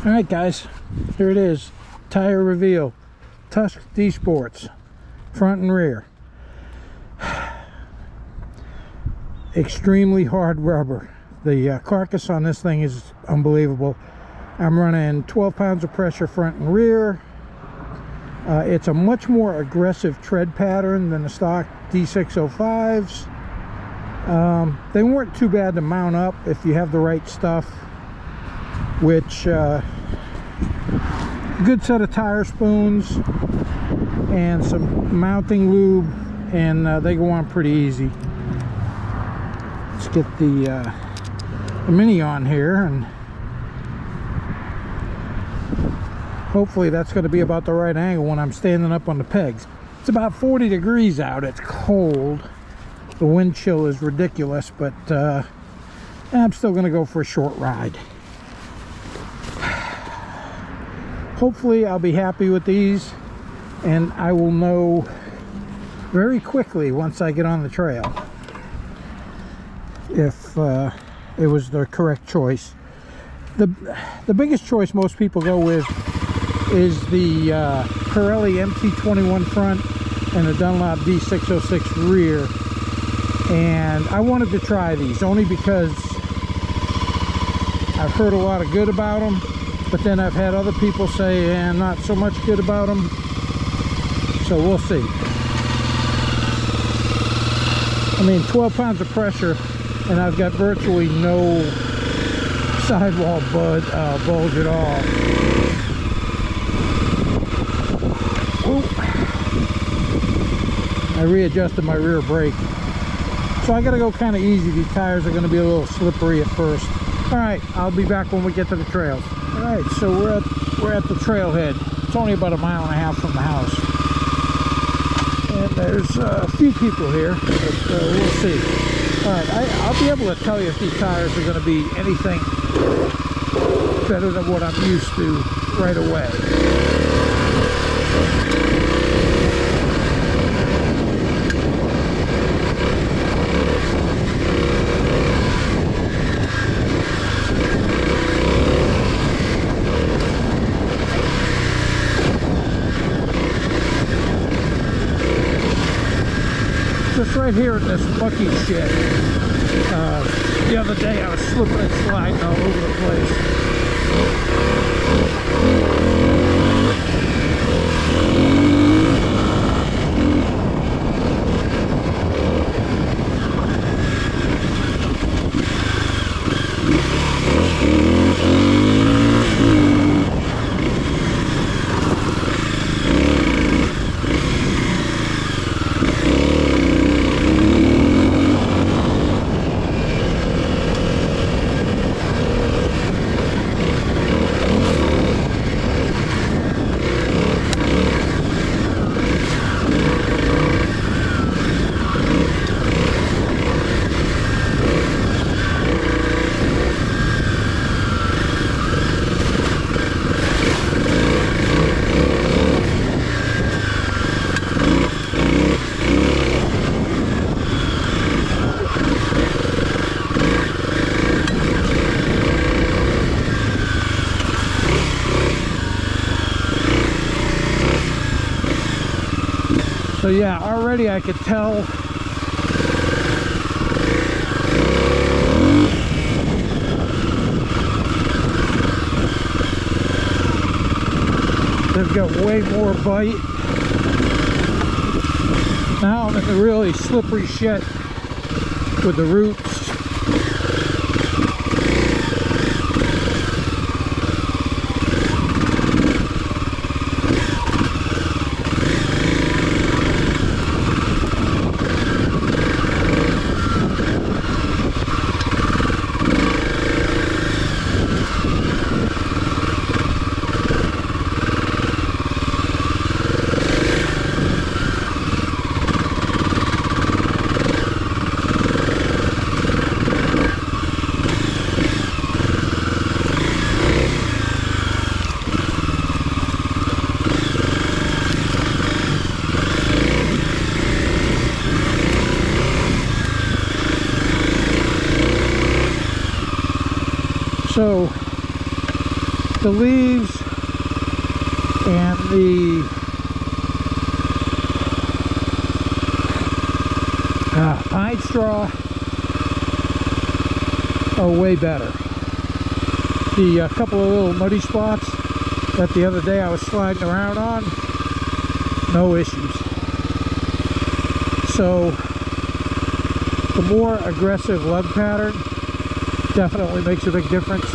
Alright guys, here it is. Tire reveal. Tusk DSports. Front and rear. Extremely hard rubber. The carcass on this thing is unbelievable. I'm running 12 pounds of pressure front and rear. It's a much more aggressive tread pattern than the stock D605s. They weren't too bad to mount up if you have the right stuff, which good set of tire spoons and some mounting lube, and they go on pretty easy. Let's get the Mini on here, and hopefully that's going to be about the right angle when I'm standing up on the pegs. It's about 40 degrees out. It's cold. The wind chill is ridiculous, but I'm still going to go for a short ride. Hopefully I'll be happy with these, and I will know very quickly once I get on the trail if it was the correct choice. The biggest choice most people go with is the Pirelli MT21 front and the Dunlop D606 rear, and I wanted to try these only because I've heard a lot of good about them, but then I've had other people say, not so much good about them, so we'll see. I mean, 12 pounds of pressure, and I've got virtually no sidewall bulge at all. Ooh. I readjusted my rear brake, so I gotta go kind of easy. These tires are gonna be a little slippery at first. All right, I'll be back when we get to the trails. All right, so we're at the trailhead. It's only about 1.5 miles from the house, and there's a few people here, but we'll see. All right, I'll be able to tell you if these tires are going to be anything better than what I'm used to right away. Just right here in this mucky shit. The other day I was slipping and sliding all over the place. So yeah, already I could tell they've got way more bite. Now I'm in the really slippery shit with the roots. So the leaves and the pine straw are way better. The couple of little muddy spots that the other day I was sliding around on, no issues. So the more aggressive lug pattern definitely makes a big difference.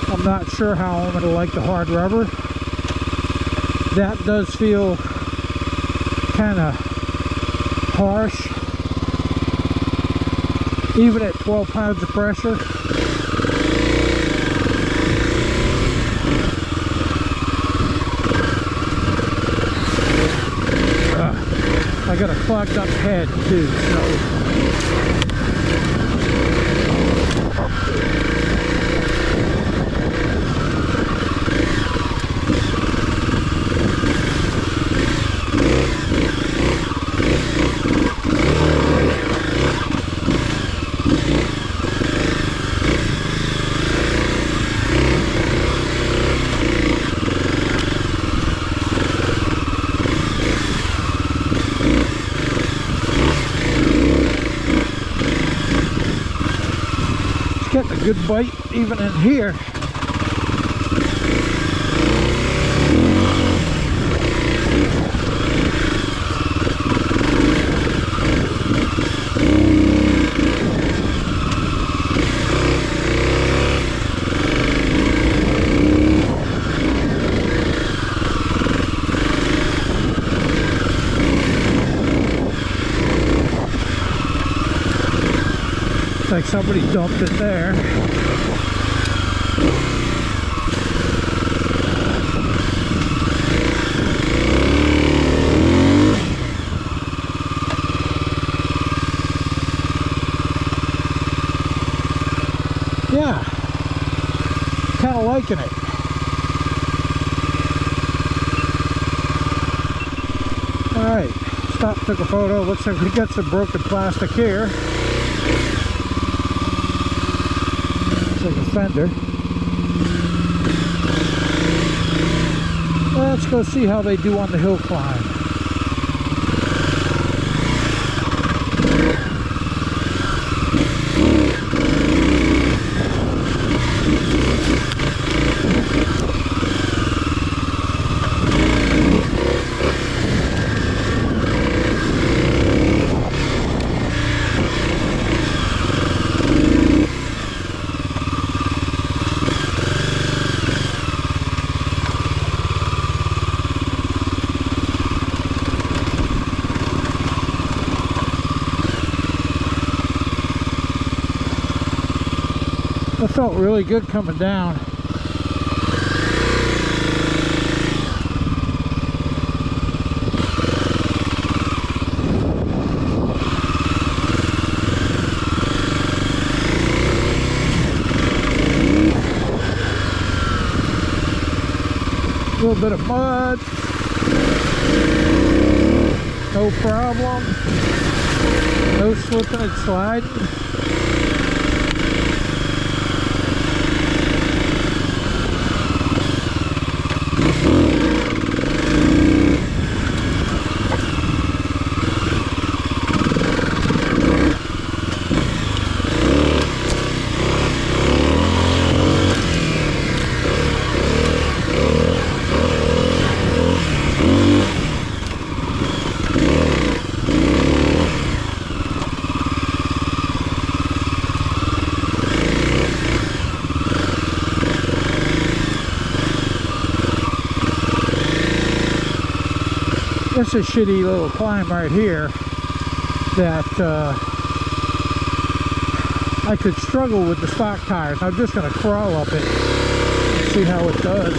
I'm not sure how I'm going to like the hard rubber. That does feel kind of harsh, even at 12 pounds of pressure. I got a clogged up head too, so getting a good bite even in here. Like somebody dumped it there. Yeah, kind of liking it. All right, stop, took a photo. Looks like we got some broken plastic here. Like a fender. Let's go see how they do on the hill climb. That felt really good coming down. A little bit of mud, no problem, no slipping and sliding. It's a shitty little climb right here that I could struggle with the stock tires. I'm just going to crawl up it and see how it does.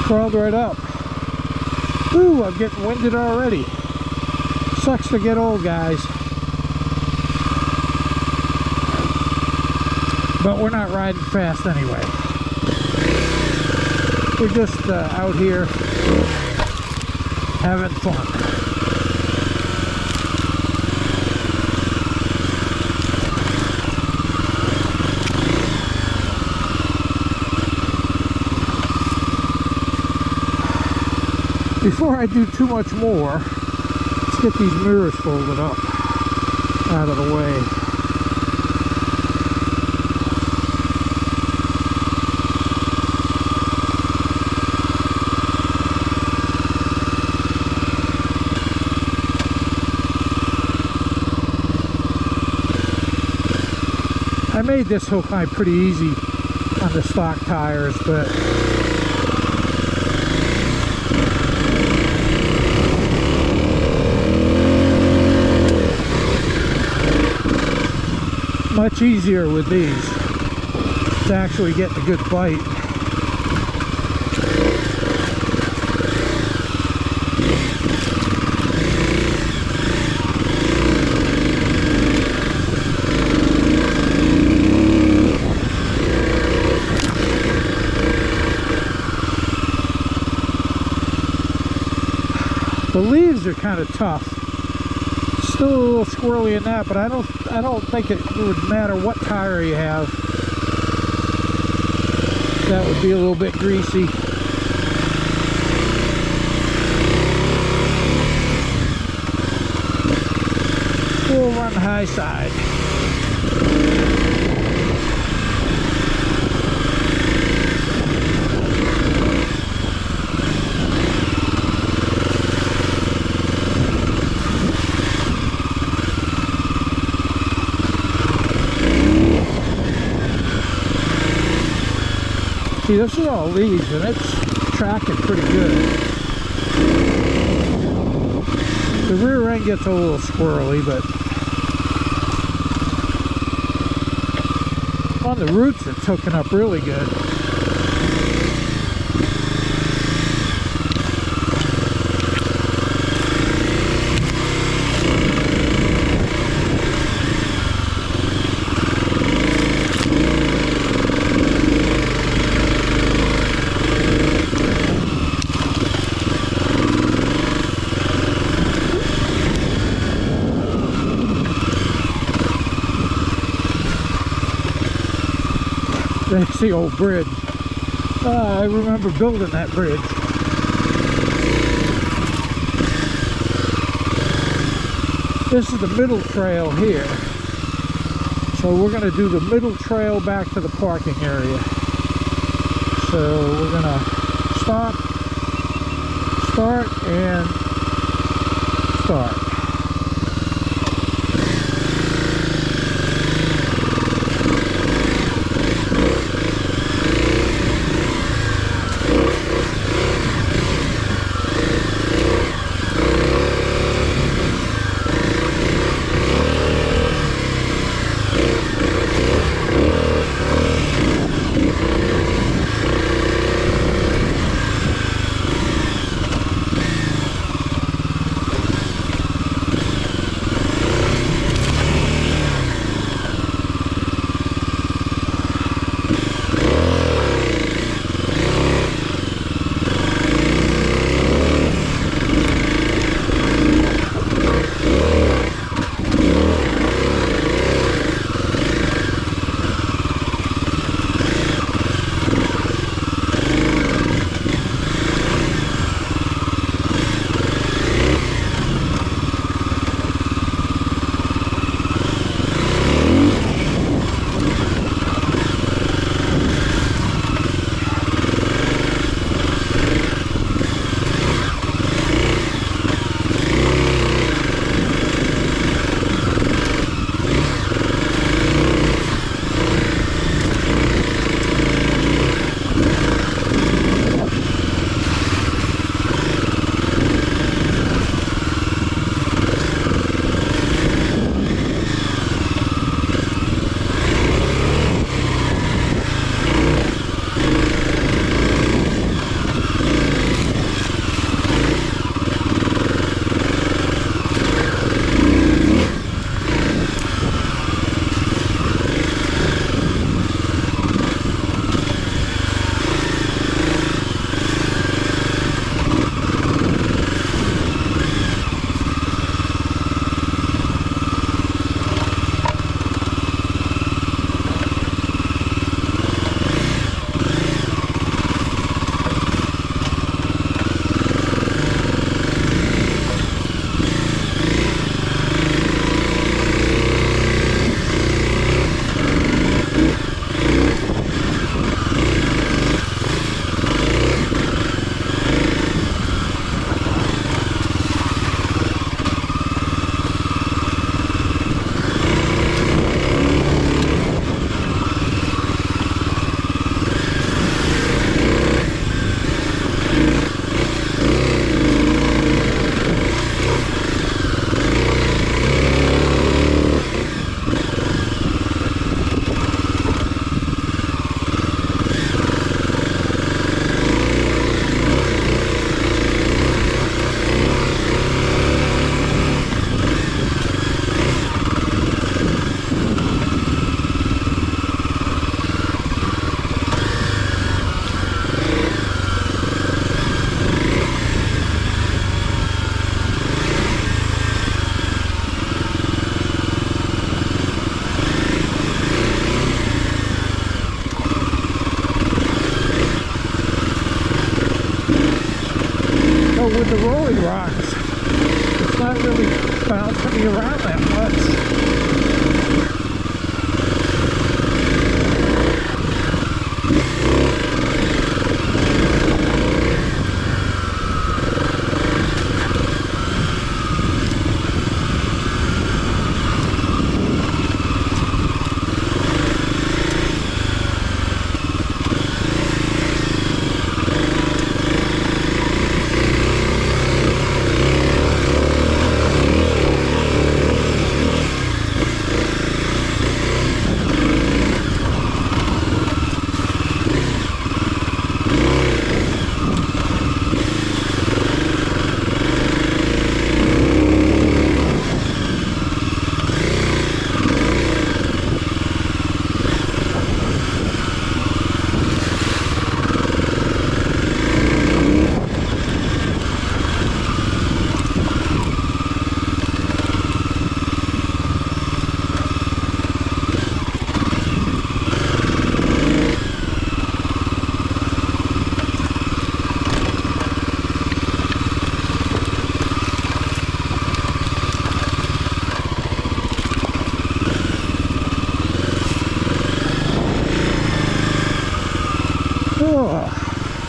Crawled right up. Ooh, I'm getting winded already. Sucks to get old, guys. But we're not riding fast anyway. We're just out here having fun. Before I do too much more, let's get these mirrors folded up out of the way. I made this hill climb pretty easy on the stock tires, but much easier with these to actually get the good bite. The leaves are kind of tough. Still a little squirrely in that, but I don't think it would matter what tire you have. That would be a little bit greasy. We'll run the high side. See, this is all leaves and it's tracking pretty good. The rear end gets a little squirrely, but on the roots it's hooking up really good. That's the old bridge. I remember building that bridge. This is the middle trail here. So we're going to do the middle trail back to the parking area. So we're going to stop, start, and start. with the rolling rocks, it's not really bouncing me around that much.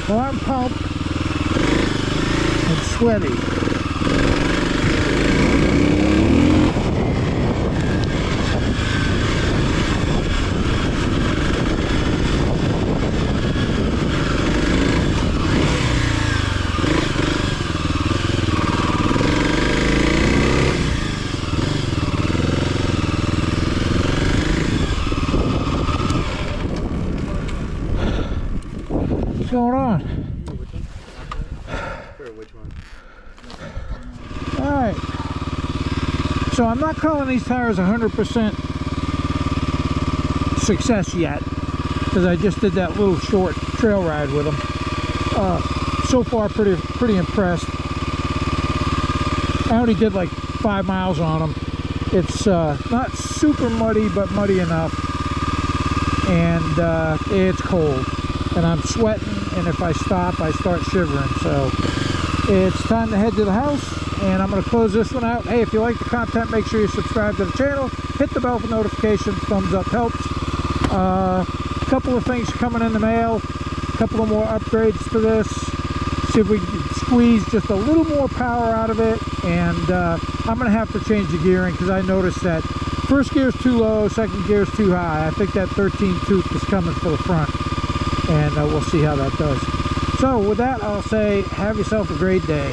Well, I'm pumped and sweaty. What's going on? Which one? Alright, so I'm not calling these tires 100% success yet, because I just did that little short trail ride with them. So far pretty impressed. I only did like 5 miles on them. It's not super muddy, but muddy enough, and it's cold, and I'm sweating, and if I stop I start shivering. So it's time to head to the house, and I'm going to close this one out. Hey, if you like the content, make sure you subscribe to the channel, hit the bell for notifications. Thumbs up helps. A couple of things coming in the mail, a couple of more upgrades to this, see if we can squeeze just a little more power out of it. And I'm going to have to change the gearing, because I noticed that first gear is too low, second gear is tooth high. I think that 13 tooth is coming for the front, and we'll see how that does. So with that, I'll say have yourself a great day.